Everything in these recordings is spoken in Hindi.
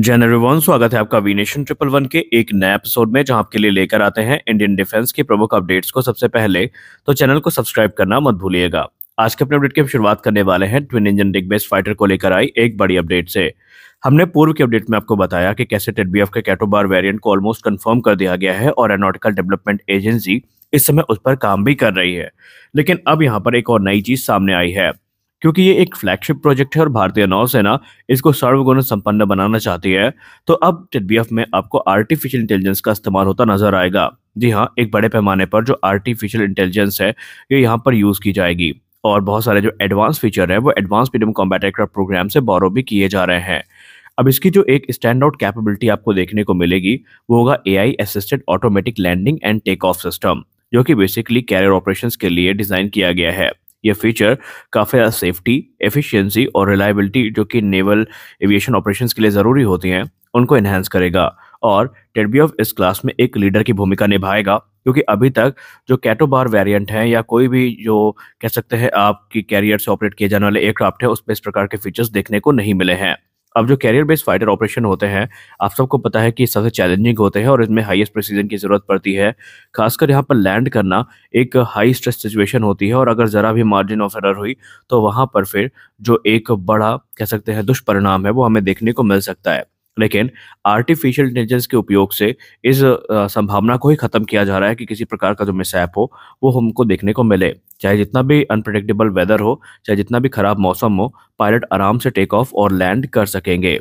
जैन एवरीवन, स्वागत है आपका वीनेशन ट्रिपल वन के एक नए एपिसोड में, जहां आपके लिए लेकर आते हैं इंडियन डिफेंस की प्रमुख अपडेट्स को सबसे पहले। तो चैनल को सब्सक्राइब करना मत भूलिएगा। आज के अपने अपडेट की हम शुरुआत करने वाले हैं ट्विन इंजन डिग बेस्ड फाइटर को लेकर आई एक बड़ी अपडेट से। हमने पूर्व के अपडेट में आपको बताया कि कैसे टेडबीएफ के कैटोबार वेरिएंट को ऑलमोस्ट कंफर्म कर दिया गया है और एरोनॉटिकल डेवलपमेंट एजेंसी इस समय उस पर काम भी कर रही है। लेकिन अब यहाँ पर एक और नई चीज सामने आई है, क्योंकि ये एक फ्लैगशिप प्रोजेक्ट है और भारतीय नौसेना इसको सर्वगुण संपन्न बनाना चाहती है। तो अब टेडबीएफ में आपको आर्टिफिशियल इंटेलिजेंस का इस्तेमाल होता नजर आएगा। जी हाँ, एक बड़े पैमाने पर जो आर्टिफिशियल इंटेलिजेंस है ये यहाँ पर यूज की जाएगी और बहुत सारे जो एडवांस फीचर है वो advance medium combat aircraft program से बोरो भी किए जा रहे हैं। अब इसकी जो एक स्टैंड आउट कैपेबिलिटी आपको देखने को मिलेगी वो होगा AI assisted automatic landing and take off system, जो कि बेसिकली कैरियर ऑपरेशंस के लिए डिजाइन किया गया है। यह फीचर काफ़ी ज़्यादा सेफ्टी, एफिशिएंसी और रिलायबिलिटी जो कि नेवल एविएशन ऑपरेशंस के लिए ज़रूरी होती हैं उनको एनहांस करेगा और टेडबीएफ इस क्लास में एक लीडर की भूमिका निभाएगा, क्योंकि अभी तक जो कैटोबार वेरिएंट है या कोई भी जो कह सकते हैं आपकी कैरियर से ऑपरेट किए जाने वाले एयरक्राफ्ट है उसमें इस प्रकार के फीचर्स देखने को नहीं मिले हैं। अब जो कैरियर बेस्ड फाइटर ऑपरेशन होते हैं आप सबको पता है कि सबसे चैलेंजिंग होते हैं और इसमें हाईएस्ट प्रिसीजन की जरूरत पड़ती है। खासकर यहाँ पर लैंड करना एक हाई स्ट्रेस सिचुएशन होती है और अगर जरा भी मार्जिन ऑफ एरर हुई तो वहां पर फिर जो एक बड़ा कह सकते हैं दुष्परिणाम है वो हमें देखने को मिल सकता है। लेकिन आर्टिफिशियल इंटेलिजेंस के उपयोग से इस संभावना को ही खत्म किया जा रहा है कि किसी प्रकार का जो मिसहैप हो वो हमको देखने को मिले। चाहे जितना भी अनप्रेडिक्टेबल वेदर हो, चाहे जितना भी खराब मौसम हो, पायलट आराम से टेक ऑफ और लैंड कर सकेंगे।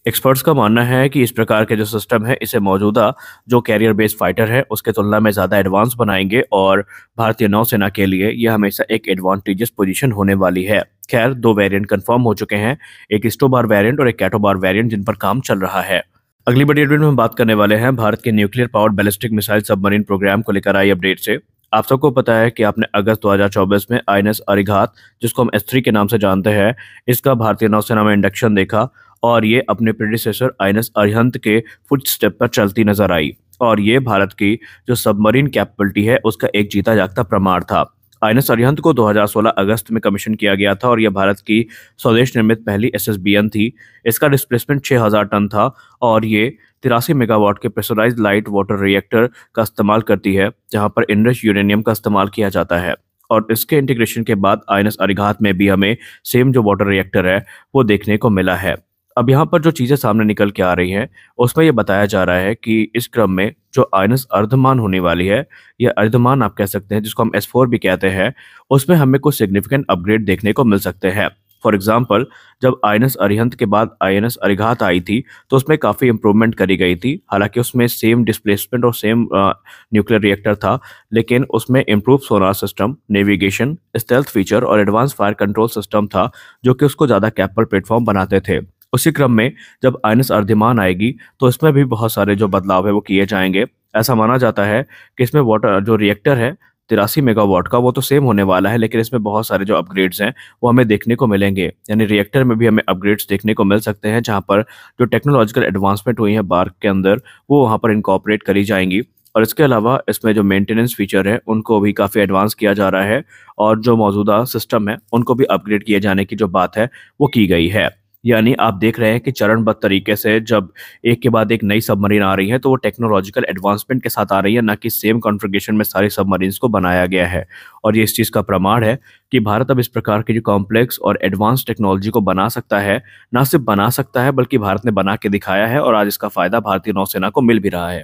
एक्सपर्ट्स का मानना है कि इस प्रकार के जो सिस्टम है इसे मौजूदा जो कैरियर बेस्ड फाइटर है उसके तुलना में ज़्यादा एडवांस बनाएंगे और भारतीय नौसेना के लिए यह हमेशा एक एडवांटेजियस पोजीशन होने वाली है। खैर, दो वेरिएंट कंफर्म हो चुके हैं, एक स्टोबार वेरिएंट और एक कैटोबार वेरिएंट, जिन पर काम चल रहा है। अगली बड़ी अपडेट में हम बात करने वाले हैं भारत के nuclear powered ballistic missile submarine program को लेकर आई अपडेट से। आप सबको पता है कि आपने अगस्त 2024 में आईएनएस अरिघात, जिसको हम S3 के नाम से जानते हैं, इसका भारतीय नौसेना में इंडक्शन देखा और ये अपने प्रेडिसेसर आईएनएस अरिहंत के फुटस्टेप पर चलती नजर आई और ये भारत की जो सबमरीन कैपेबिलिटी है उसका एक जीता जागता प्रमाण था। आईएनएस अरिहंत को 2016 अगस्त में कमीशन किया गया था और यह भारत की स्वदेश निर्मित पहली एसएसबीएन थी। इसका डिस्प्लेसमेंट 6000 टन था और ये 83 मेगावाट के प्रेशराइज्ड लाइट वाटर रिएक्टर का इस्तेमाल करती है, जहां पर इनरिच यूरेनियम का इस्तेमाल किया जाता है। और इसके इंटीग्रेशन के बाद आईएनएस अरिघात में भी हमें सेम जो वाटर रिएक्टर है वो देखने को मिला है। अब यहाँ पर जो चीज़ें सामने निकल के आ रही हैं उसमें ये बताया जा रहा है कि इस क्रम में जो आईएनएस अर्धमान होने वाली है, या अर्धमान आप कह सकते हैं जिसको हम S4 भी कहते हैं, उसमें हमें कुछ सिग्निफिकेंट अपग्रेड देखने को मिल सकते हैं। फॉर एग्जाम्पल, जब आईएनएस अरिहंत के बाद आईएनएस अरिघात आई थी तो उसमें काफ़ी इंप्रूवमेंट करी गई थी। हालांकि उसमें सेम डिस्प्लेसमेंट और सेम न्यूक्लियर रिएक्टर था, लेकिन उसमें improve sonar system, navigation, stealth feature और एडवांस फायर कंट्रोल सिस्टम था, जो कि उसको ज़्यादा कैपेबल प्लेटफॉर्म बनाते थे। उसी क्रम में जब आईएनएस अर्धमान आएगी तो इसमें भी बहुत सारे जो बदलाव है वो किए जाएंगे। ऐसा माना जाता है कि इसमें वाटर जो रिएक्टर है 83 मेगावाट का वो तो सेम होने वाला है, लेकिन इसमें बहुत सारे जो अपग्रेड्स हैं वो हमें देखने को मिलेंगे। यानी रिएक्टर में भी हमें अपग्रेड्स देखने को मिल सकते हैं, जहां पर जो टेक्नोलॉजिकल एडवांसमेंट हुई है बार्क के अंदर वो वहां पर इनकॉर्पोरेट करी जाएंगी। और इसके अलावा इसमें जो मेंटेनेंस फीचर है उनको भी काफ़ी एडवांस किया जा रहा है और जो मौजूदा सिस्टम है उनको भी अपग्रेड किए जाने की जो बात है वो की गई है। यानी आप देख रहे हैं कि चरणबद्ध तरीके से जब एक के बाद एक नई सबमरीन आ रही है तो वो टेक्नोलॉजिकल एडवांसमेंट के साथ आ रही है, ना कि सेम कॉन्फ़िगरेशन में सारी सबमरीन्स को बनाया गया है। और ये इस चीज़ का प्रमाण है कि भारत अब इस प्रकार की जो कॉम्प्लेक्स और एडवांस टेक्नोलॉजी को बना सकता है। ना सिर्फ बना सकता है बल्कि भारत ने बना के दिखाया है और आज इसका फायदा भारतीय नौसेना को मिल भी रहा है।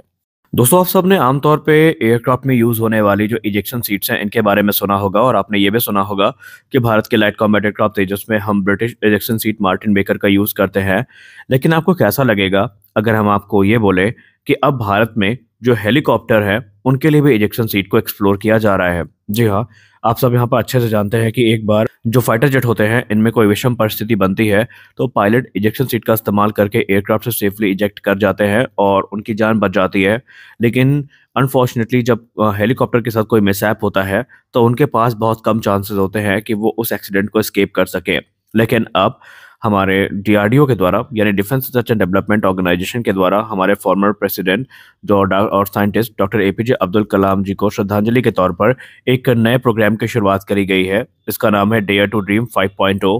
दोस्तों, आप सबने आमतौर पे एयरक्राफ्ट में यूज होने वाली जो इजेक्शन सीट्स हैं इनके बारे में सुना होगा और आपने ये भी सुना होगा कि भारत के लाइट कॉम्बैट एयरक्राफ्ट तेजस में हम British ejection seat Martin baker का यूज करते हैं। लेकिन आपको कैसा लगेगा अगर हम आपको ये बोले कि अब भारत में जो हेलीकॉप्टर है उनके लिए भी इजेक्शन सीट को एक्सप्लोर किया जा रहा है। जी हाँ, आप सब यहाँ पर अच्छे से जानते हैं कि एक बार जो फाइटर जेट होते हैं इनमें कोई विषम परिस्थिति बनती है तो पायलट इजेक्शन सीट का इस्तेमाल करके एयरक्राफ्ट से सेफली इजेक्ट कर जाते हैं और उनकी जान बच जाती है। लेकिन अनफॉर्चुनेटली जब हेलीकॉप्टर के साथ कोई मिसहैप होता है तो उनके पास बहुत कम चांसेस होते हैं कि वो उस एक्सीडेंट को एस्केप कर सके। लेकिन अब हमारे डीआरडीओ के द्वारा यानी defence research and development organisation के द्वारा हमारे फॉर्मर प्रेसिडेंट और scientist doctor APJ Abdul Kalam ji को श्रद्धांजलि के तौर पर एक नए प्रोग्राम की शुरुआत करी गई है। इसका नाम है डेयर टू ड्रीम 5.0,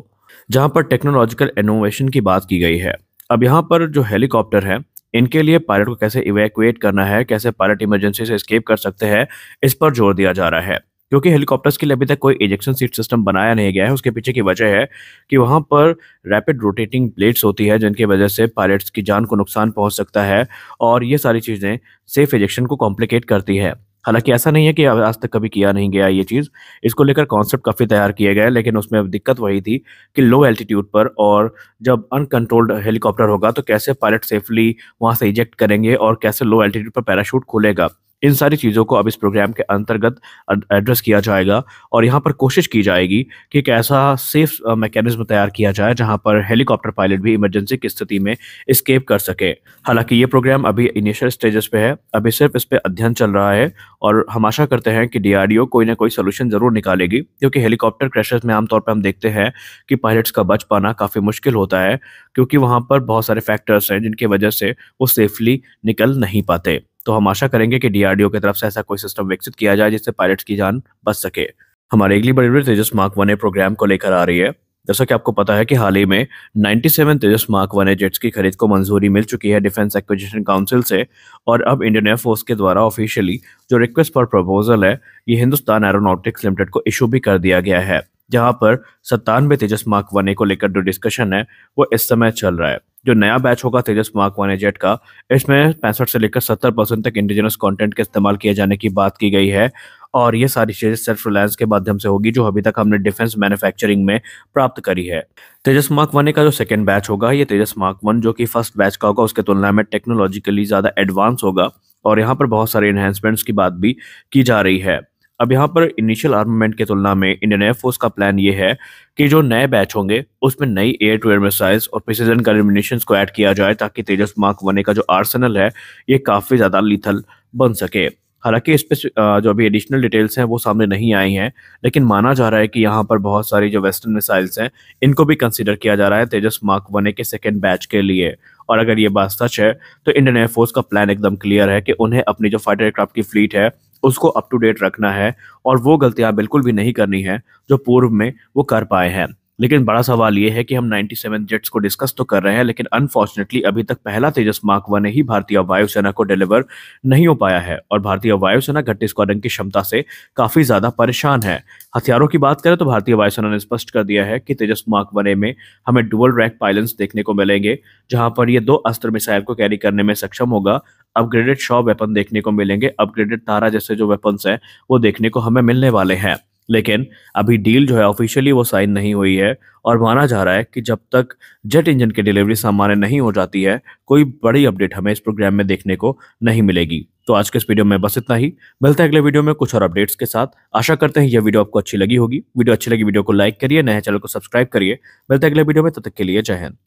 जहां पर टेक्नोलॉजिकल इनोवेशन की बात की गई है। अब यहाँ पर जो हेलीकॉप्टर है, इनके लिए पायलट को कैसे इवैक्यूएट करना है, कैसे पायलट इमरजेंसी से एस्केप कर सकते हैं, इस पर जोर दिया जा रहा है। क्योंकि हेलीकॉप्टर्स के लिए अभी तक कोई इजेक्शन सीट सिस्टम बनाया नहीं गया है, उसके पीछे की वजह है कि वहाँ पर रैपिड रोटेटिंग ब्लेड्स होती है, जिनकी वजह से पायलट्स की जान को नुकसान पहुँच सकता है और ये सारी चीज़ें सेफ इजेक्शन को कॉम्प्लिकेट करती है। हालाँकि ऐसा नहीं है कि आज तक कभी किया नहीं गया ये चीज़, इसको लेकर कॉन्सेप्ट काफ़ी तैयार किए गए, लेकिन उसमें अब दिक्कत वही थी कि लो एल्टीट्यूड पर और जब अनकंट्रोल्ड हेलीकॉप्टर होगा तो कैसे पायलट सेफली वहां से इजेक्ट करेंगे और कैसे लो एल्टीट्यूड पर पैराशूट खुलेगा। इन सारी चीज़ों को अब इस प्रोग्राम के अंतर्गत एड्रेस किया जाएगा और यहाँ पर कोशिश की जाएगी कि एक ऐसा सेफ मैकेनिज्म तैयार किया जाए जहाँ पर हेलीकॉप्टर पायलट भी इमरजेंसी की स्थिति में एस्केप कर सके। हालांकि ये प्रोग्राम अभी इनिशियल स्टेजेस पे है, अभी सिर्फ इस पे अध्ययन चल रहा है और हम आशा करते हैं कि डीआरडीओ कोई ना कोई सोल्यूशन जरूर निकालेगी, क्योंकि हेलीकॉप्टर क्रैशेस में आमतौर पर हम देखते हैं कि पायलट्स का बच पाना काफ़ी मुश्किल होता है, क्योंकि वहाँ पर बहुत सारे फैक्टर्स हैं जिनकी वजह से वो सेफली निकल नहीं पाते। तो हम आशा करेंगे कि डीआरडीओ की तरफ से ऐसा कोई सिस्टम विकसित किया जाए जिससे पायलट्स की जान बच सके। हमारी अगली बड़ी अपडेट तेजस मार्क 1 प्रोग्राम को लेकर आ रही है। जैसा कि आपको पता है कि हाल ही में 97 तेजस मार्क 1 जेट्स की खरीद को मंजूरी मिल चुकी है डिफेंस एक्विजिशन काउंसिल से और अब इंडियन एयरफोर्स के द्वारा ऑफिशियली जो रिक्वेस्ट फॉर प्रपोजल है ये हिंदुस्तान एरोनॉटिक्स लिमिटेड को इशू भी कर दिया गया है, जहां पर 97 तेजस मार्क 1 को लेकर जो डिस्कशन है वो इस समय चल रहा है। जो नया बैच होगा तेजस मार्क 1 जेट का, इसमें 65 से लेकर 70% तक इंडिजिनस कंटेंट का इस्तेमाल किए जाने की बात की गई है और ये सारी चीजें सेल्फ रिलायंस के माध्यम से होगी जो अभी तक हमने डिफेंस मैन्युफैक्चरिंग में प्राप्त करी है। तेजस मार्क 1 का जो सेकंड बैच होगा ये तेजस मार्क 1 जो कि फर्स्ट बैच का होगा उसके तुलना में टेक्नोलॉजिकली ज़्यादा एडवांस होगा और यहाँ पर बहुत सारे इन्हेंसमेंट्स की बात भी की जा रही है। अब यहाँ पर इनिशियल आर्मामेंट की तुलना में इंडियन एयरफोर्स का प्लान ये है कि जो नए बैच होंगे उसमें नई एयर टू एयर मिसाइल्स और प्रिसीजन गाइडेड म्यूनिशंस को ऐड किया जाए ताकि तेजस मार्क 1 का जो आर्सेनल है ये काफ़ी ज़्यादा लीथल बन सके। हालांकि इस पे जो अभी एडिशनल डिटेल्स हैं वो सामने नहीं आई हैं, लेकिन माना जा रहा है कि यहाँ पर बहुत सारी जो वेस्टर्न मिसाइल्स हैं इनको भी कंसीडर किया जा रहा है तेजस मार्क 1 के सेकेंड बैच के लिए। और अगर ये बात सच है तो इंडियन एयरफोर्स का प्लान एकदम क्लियर है कि उन्हें अपनी जो फाइटर एयरक्राफ्ट की फ्लीट है उसको अप टू डेट रखना है और वो गलतियां बिल्कुल भी नहीं करनी है जो पूर्व में वो कर पाए हैं। लेकिन बड़ा सवाल ये है कि हम 97 जेट्स को डिस्कस तो कर रहे हैं, लेकिन अनफॉर्चुनेटली अभी तक पहला तेजस मार्क 1 ही भारतीय वायुसेना को डिलीवर नहीं हो पाया है और भारतीय वायुसेना घट्टी स्क्वाड्रन की क्षमता से काफी ज्यादा परेशान है। हथियारों की बात करें तो भारतीय वायुसेना ने स्पष्ट कर दिया है कि तेजस मार्क 1 में हमें डुअल रैक पायलट्स देखने को मिलेंगे, जहां पर ये 2 अस्त्र मिसाइल को कैरी करने में सक्षम होगा। अपग्रेडेड शॉ वेपन देखने को मिलेंगे, अपग्रेडेड तारा जैसे जो वेपन्स हैं वो देखने को हमें मिलने वाले हैं। लेकिन अभी डील जो है ऑफिशियली वो साइन नहीं हुई है और माना जा रहा है कि जब तक जेट इंजन की डिलीवरी सामान्य नहीं हो जाती है कोई बड़ी अपडेट हमें इस प्रोग्राम में देखने को नहीं मिलेगी। तो आज के इस वीडियो में बस इतना ही, मिलते हैं अगले वीडियो में कुछ और अपडेट्स के साथ। आशा करते हैं यह वीडियो आपको अच्छी लगी होगी। वीडियो अच्छी लगी वीडियो को लाइक करिए, नए चैनल को सब्सक्राइब करिए। मिलते हैं अगले वीडियो में, तब तक के लिए जय हिंद।